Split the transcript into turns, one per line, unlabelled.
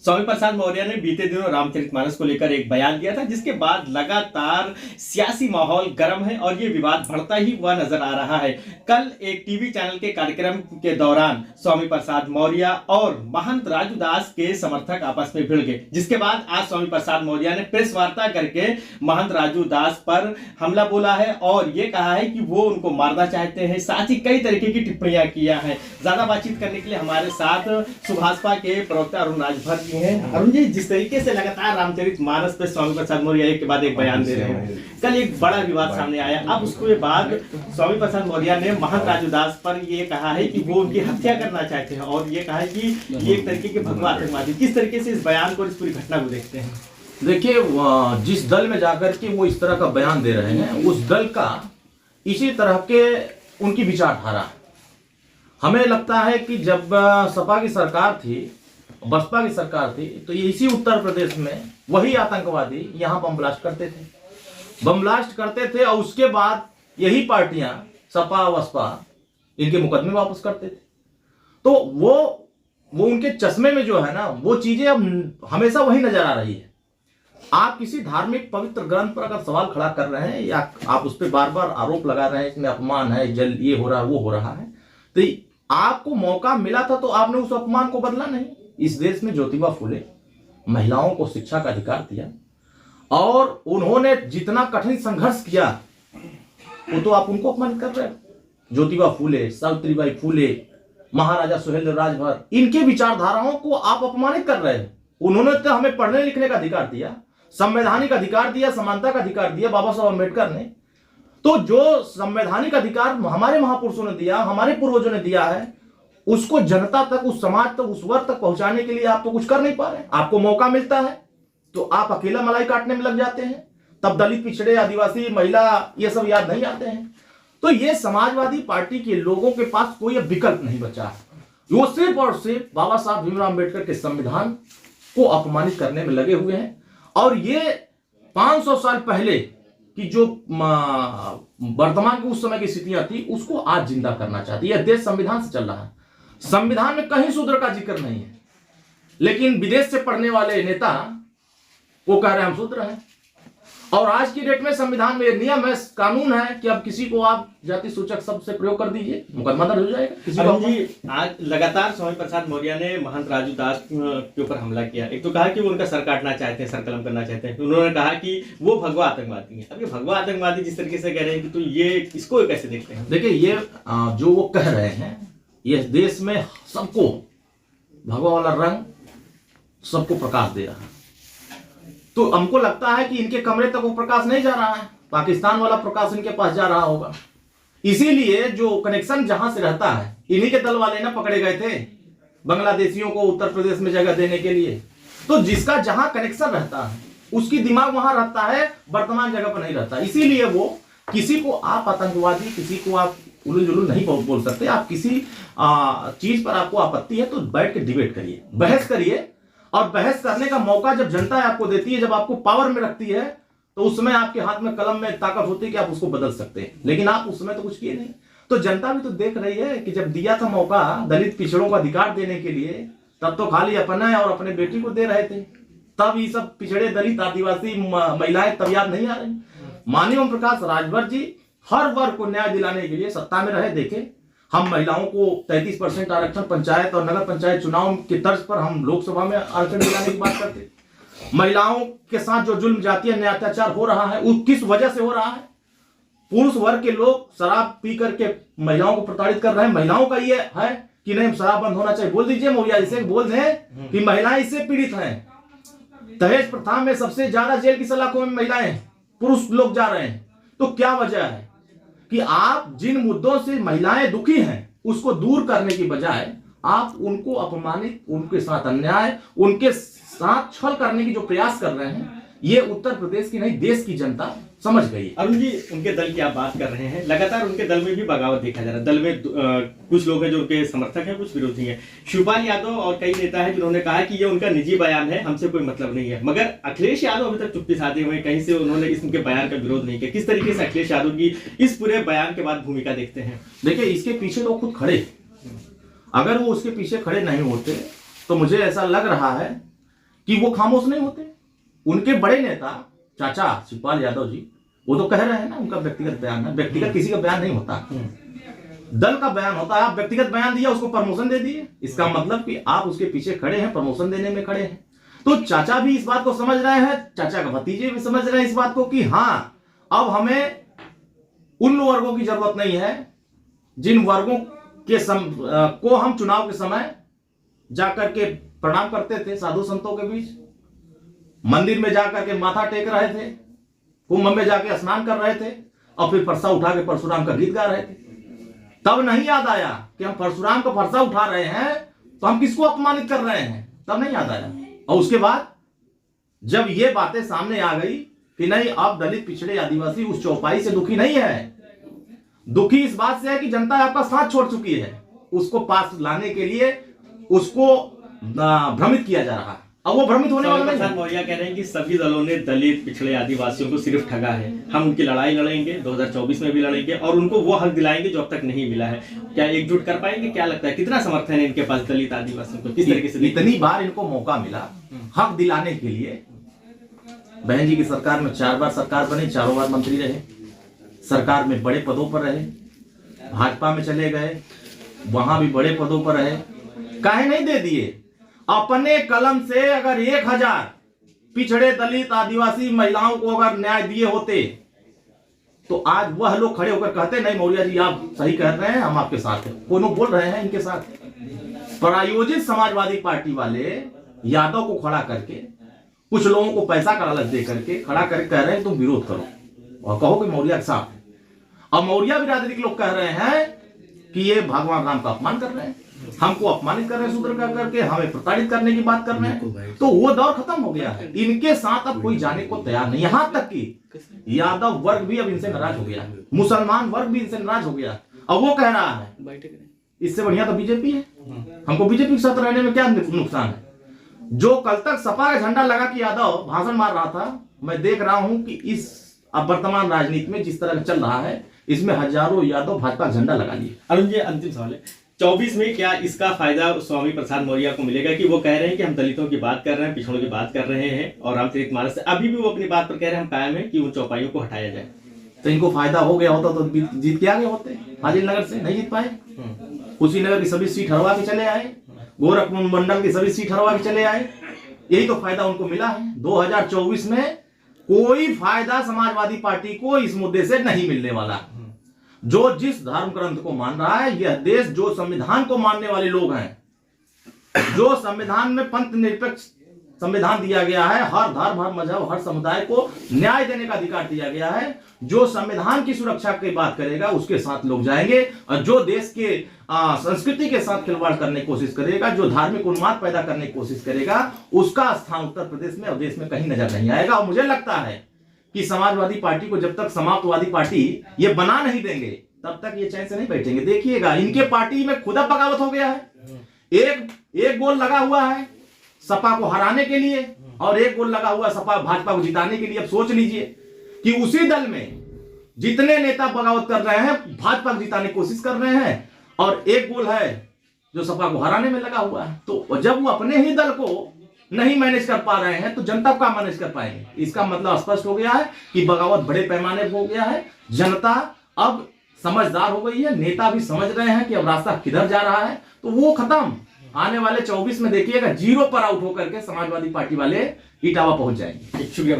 स्वामी प्रसाद मौर्य ने बीते दिनों रामचरितमानस को लेकर एक बयान दिया था, जिसके बाद लगातार सियासी माहौल गर्म है और ये विवाद बढ़ता ही हुआ नजर आ रहा है। कल एक टीवी चैनल के कार्यक्रम के दौरान स्वामी प्रसाद मौर्य और महंत राजू दास के समर्थक आपस में भिड़ गए, जिसके बाद आज स्वामी प्रसाद मौर्य ने प्रेस वार्ता करके महंत राजू दास पर हमला बोला है और ये कहा है कि वो उनको मारना चाहते हैं। साथ ही कई तरीके की टिप्पणियां किया है। ज्यादा बातचीत करने के लिए हमारे साथ सुभाषपा के प्रवक्ता अरुण राजभर जी हैं। अरुण जी, जिस तरीके से लगातार रामचरितमानस पे स्वामी प्रसाद मौर्य एक के बाद एक बयान दे रहे हैं, कल एक बड़ा विवाद सामने आया। अब उसके बाद स्वामी प्रसाद मौर्य ने महंत राजू दास पर ये कहा है कि वो उनकी हत्या करना चाहते हैं और ये कहा है कि ये एक तरीके के भगवा आतंकवादी। किस तरीके से इस बयान को, इस पूरी घटना को देखते हैं?
देखिए, जिस दल में जाकर के वो इस तरह का बयान दे रहे हैं, उस दल का इसी तरह के उनकी विचारधारा। हमें लगता है कि जब सपा की सरकार थी, बसपा की सरकार थी, तो ये इसी उत्तर प्रदेश में वही आतंकवादी यहाँ बम ब्लास्ट करते थे और उसके बाद यही पार्टियां सपा बसपा इनके मुकदमे वापस करते थे। तो वो उनके चश्मे में जो है ना, वो चीजें अब हमेशा वही नजर आ रही है। आप किसी धार्मिक पवित्र ग्रंथ पर अगर सवाल खड़ा कर रहे हैं या आप उस पर बार बार आरोप लगा रहे हैं, इसमें अपमान है, जल ये हो रहा है, वो हो रहा है, तो आपको मौका मिला था तो आपने उस अपमान को बदला नहीं। इस देश में ज्योतिबा फुले महिलाओं को शिक्षा का अधिकार दिया और उन्होंने जितना कठिन संघर्ष किया वो तो आप उनको अपमानित कर रहे हो। ज्योतिबा फुले, सावित्रीबाई फुले, महाराजा सुहेलदेव राजभर, इनके विचारधाराओं को आप अपमानित कर रहे हो। उन्होंने तो हमें पढ़ने लिखने का अधिकार दिया, संवैधानिक अधिकार दिया, समानता का अधिकार दिया बाबा साहब अम्बेडकर ने। तो जो संवैधानिक अधिकार हमारे महापुरुषों ने दिया, हमारे पूर्वजों ने दिया है, उसको जनता तक, उस समाज तक, उस वर्ग तक पहुंचाने के लिए आप तो कुछ कर नहीं पा रहे। आपको मौका मिलता है तो आप अकेला मलाई काटने में लग जाते हैं, तब दलित, पिछड़े, आदिवासी, महिला, ये सब याद नहीं आते हैं। तो ये समाजवादी पार्टी के लोगों के पास कोई विकल्प नहीं बचा है। वो सिर्फ और सिर्फ बाबा साहब भीमराव अम्बेडकर के संविधान को अपमानित करने में लगे हुए हैं। और ये 500 साल पहले की जो वर्तमान की उस समय की स्थितियां थी, उसको आज जिंदा करना चाहती है। यह देश संविधान से चल रहा है, संविधान में कहीं शूद्र का जिक्र नहीं है, लेकिन विदेश से पढ़ने वाले नेता वो कह रहे हैं हम शूद्र हैं। और आज की डेट में संविधान में नियम है, कानून है कि अब किसी को आप जाति सूचक शब्द से प्रयोग कर दीजिए, मुकदमा दर्ज हो जाएगा किसी को।
जी, आज लगातार स्वामी प्रसाद मौर्य ने महंत राजू दास के ऊपर हमला किया। एक तो कहा कि वो उनका सर काटना चाहते हैं, सर कलम करना चाहते हैं। उन्होंने कहा कि वो भगवा आतंकवादी है। अब ये भगवा आतंकवादी जिस तरीके से कह रहे हैं कि, तो ये इसको कैसे देखते हैं?
देखिए, ये जो वो कह रहे हैं, ये देश में सबको भगवा वाला रंग सबको प्रकाश दे रहा है। तो हमको लगता है कि इनके कमरे तक वो प्रकाश नहीं जा रहा है, पाकिस्तान वाला प्रकाश इनके पास जा रहा होगा। इसीलिए जो कनेक्शन जहां से रहता है, इन्हीं के दल वाले ना पकड़े गए थे बांग्लादेशियों को उत्तर प्रदेश में जगह देने के लिए। तो जिसका जहां कनेक्शन रहता है उसकी दिमाग वहां रहता है, वर्तमान जगह पर नहीं रहता। इसीलिए वो किसी को आप आतंकवादी, किसी को आप उलूल जुलूल नहीं बोल सकते। आप किसी चीज पर आपको आपत्ति है तो बैठ के डिबेट करिए, बहस करिए। और बहस करने का मौका जब जनता आपको देती है, जब आपको पावर में रखती है, तो उसमें आपके हाथ में कलम में ताकत होती है कि आप उसको बदल सकते हैं। लेकिन आप उसमें तो कुछ किए नहीं। तो जनता भी तो देख रही है कि जब दिया था मौका दलित पिछड़ों को अधिकार देने के लिए, तब तो खाली अपना और अपने बेटी को दे रहे थे। तब ये सब पिछड़े, दलित, आदिवासी, महिलाएं तब याद नहीं आ रही। माननीय ओम प्रकाश राजभर जी हर वर्ग को न्याय दिलाने के लिए सत्ता में रहे। देखे, हम महिलाओं को 33% आरक्षण पंचायत और नगर पंचायत चुनाव की तर्ज पर हम लोकसभा में आरक्षण दिलाने की बात करते। महिलाओं के साथ जो जुल्म, जातीय अन्याय, अत्याचार हो रहा है, वो किस वजह से हो रहा है? पुरुष वर्ग के लोग शराब पी करके महिलाओं को प्रताड़ित कर रहे हैं। महिलाओं का ये है कि नहीं, शराब बंद होना चाहिए। बोल दीजिए मौर्य जी से, बोल दें कि महिलाएं इससे पीड़ित हैं। दहेज प्रथा में सबसे ज्यादा जेल की सलाखों में महिलाएं, पुरुष लोग जा रहे हैं। तो क्या वजह है कि आप जिन मुद्दों से महिलाएं दुखी हैं उसको दूर करने की बजाय आप उनको अपमानित, उनके साथ अन्याय, उनके साथ छल करने की जो प्रयास कर रहे हैं, ये उत्तर प्रदेश की नहीं देश की जनता समझ गई।
अरुण जी, उनके दल की आप बात कर रहे हैं, लगातार उनके दल में भी बगावत देखा जा रहा है। दल में कुछ लोग हैं जो उनके समर्थक हैं, कुछ विरोधी हैं। शिवपाल यादव और कई नेता हैं जिन्होंने कहा कि ये उनका निजी बयान है, हमसे कोई मतलब नहीं है। मगर अखिलेश यादव अभी तक चुप्पी साधे हुए, कहीं से उन्होंने इनके बयान का विरोध नहीं किया। किस तरीके से अखिलेश यादव की इस पूरे बयान के बाद भूमिका देखते हैं?
देखिए, इसके पीछे तो खुद खड़े, अगर वो उसके पीछे खड़े नहीं होते तो मुझे ऐसा लग रहा है कि वो खामोश नहीं होते। उनके बड़े नेता चाचा शिवपाल यादव जी वो तो कह रहे हैं ना, उनका व्यक्तिगत बयान है, व्यक्तिगत किसी का बयान नहीं होता, दल का बयान होता है। आप व्यक्तिगत बयान दिया, उसको प्रमोशन दे दिए, इसका मतलब कि आप उसके पीछे खड़े हैं, प्रमोशन देने में खड़े हैं। तो चाचा भी इस बात को समझ रहे हैं, चाचा का भतीजे भी समझ रहे हैं इस बात को कि हाँ, अब हमें उन वर्गों की जरूरत नहीं है जिन वर्गों के को हम चुनाव के समय जाकर के प्रणाम करते थे साधु संतों के बीच, मंदिर में जाकर के माथा टेक रहे थे, कुंभ में जाके स्नान कर रहे थे और फिर फरसा उठा के परशुराम का गीत गा रहे थे। तब नहीं याद आया कि हम परशुराम का फरसा उठा रहे हैं तो हम किसको अपमानित कर रहे हैं, तब नहीं याद आया। और उसके बाद जब ये बातें सामने आ गई कि नहीं, अब दलित पिछड़े आदिवासी उस चौपाई से दुखी नहीं है, दुखी इस बात से है कि जनता आपका साथ छोड़ चुकी है, उसको पास लाने के लिए उसको भ्रमित किया जा रहा है। अब वो भ्रमित होने वाला नहीं है।
मौर्य कह रहे हैं कि सभी दलों ने दलित पिछड़े आदिवासियों को सिर्फ ठगा है, हम उनकी लड़ाई लड़ेंगे, 2024 में भी लड़ेंगे और उनको वो हक दिलाएंगे जो अब तक नहीं मिला है। क्या एकजुट कर पाएंगे? क्या लगता है कितना समर्थन है इनके पास दलित आदिवासियों को? किस तरीके से
इतनी बार इनको मौका मिला हक दिलाने के लिए। बहन जी की सरकार में 4 बार सरकार बनी, 4 बार मंत्री रहे, सरकार में बड़े पदों पर रहे, भाजपा में चले गए, वहां भी बड़े पदों पर रहे, काहे नहीं दे दिए? अपने कलम से अगर 1000 पिछड़े दलित आदिवासी महिलाओं को अगर न्याय दिए होते तो आज वह लोग खड़े होकर कहते नहीं मौर्य जी आप सही कह रहे हैं, हम आपके साथ हैं। कोई लोग बोल रहे हैं इनके साथ। प्रायोजित समाजवादी पार्टी वाले यादव को खड़ा करके, कुछ लोगों को पैसा का लालच दे करके खड़ा करके कह रहे हैं तुम विरोध करो और कहो कि मौर्य के साथ है। अब मौर्य बिरादरी के लोग कह रहे हैं कि ये भगवान राम का अपमान कर रहे हैं, हमको अपमानित कर रहे हैं, शूद्र का करके हमें प्रताड़ित करने की बात कर रहे हैं। तो वो दौर खत्म हो गया है, इनके साथ अब कोई जाने को तैयार नहीं। यहां तक कि यादव वर्ग भी अब इनसे नाराज हो गया, मुसलमान वर्ग भी इनसे नाराज हो गया। अब वो कह रहा है इससे बढ़िया तो बीजेपी है, हमको बीजेपी के साथ रहने में क्या नुकसान है। जो कल तक सपा का झंडा लगा कि यादव भाषण मार रहा था, मैं देख रहा हूं कि इस अब वर्तमान राजनीति में जिस तरह चल रहा है इसमें हजारों यादव भाजपा का झंडा लगा लिए।
अरुण जी, अंतिम सवाल है, 24 में क्या इसका फायदा स्वामी प्रसाद मौर्य को मिलेगा कि वो कह रहे हैं कि हम दलितों की बात कर रहे हैं, पिछड़ों की बात कर रहे हैं और रामचरितमानस से अभी भी वो अपनी बात पर कह रहे हैं हम कायम है कि उन चौपाइयों को हटाया जाए?
तो इनको फायदा हो गया होता तो जीत के आगे होते। फाजिल नगर से नहीं जीत पाए, कुशीनगर की सभी सीट हरवा के चले आए, गोरखपुर मंडल की सभी सीट हरवा के चले आए, यही तो फायदा उनको मिला है। 2024 में कोई फायदा समाजवादी पार्टी को इस मुद्दे से नहीं मिलने वाला। जो जिस धर्म ग्रंथ को मान रहा है, यह देश जो संविधान को मानने वाले लोग हैं, जो संविधान में पंथ निरपेक्ष संविधान दिया गया है, हर धर्म हर मजहब हर समुदाय को न्याय देने का अधिकार दिया गया है, जो संविधान की सुरक्षा की बात करेगा उसके साथ लोग जाएंगे। और जो देश के संस्कृति के साथ खिलवाड़ करने की कोशिश करेगा, जो धार्मिक उन्माद पैदा करने की कोशिश करेगा, उसका स्थान उत्तर प्रदेश में और देश में कहीं नजर नहीं आएगा। और मुझे लगता है कि समाजवादी पार्टी को जब तक समाप्तवादी पार्टी ये बना नहीं देंगे तब तक ये चैन से नहीं बैठेंगे। देखिएगा इनके पार्टी में खुदा बगावत हो गया है। एक गोल लगा हुआ है सपा को हराने के लिए और एक गोल लगा हुआ सपा भाजपा को जिताने के लिए। अब सोच लीजिए कि उसी दल में जितने नेता बगावत कर रहे हैं, भाजपा को जिताने की कोशिश कर रहे हैं, और एक गोल है जो सपा को हराने में लगा हुआ है। तो जब वो अपने ही दल को नहीं मैनेज कर पा रहे हैं तो जनता को मैनेज कर पाएंगे। इसका मतलब स्पष्ट हो गया है कि बगावत बड़े पैमाने पर हो गया है। जनता अब समझदार हो गई है, नेता भी समझ रहे हैं कि अब रास्ता किधर जा रहा है। तो वो खत्म, आने वाले 24 में देखिएगा 0 पर आउट होकर के समाजवादी पार्टी वाले इटावा पहुंच जाएंगे।
शुक्रिया।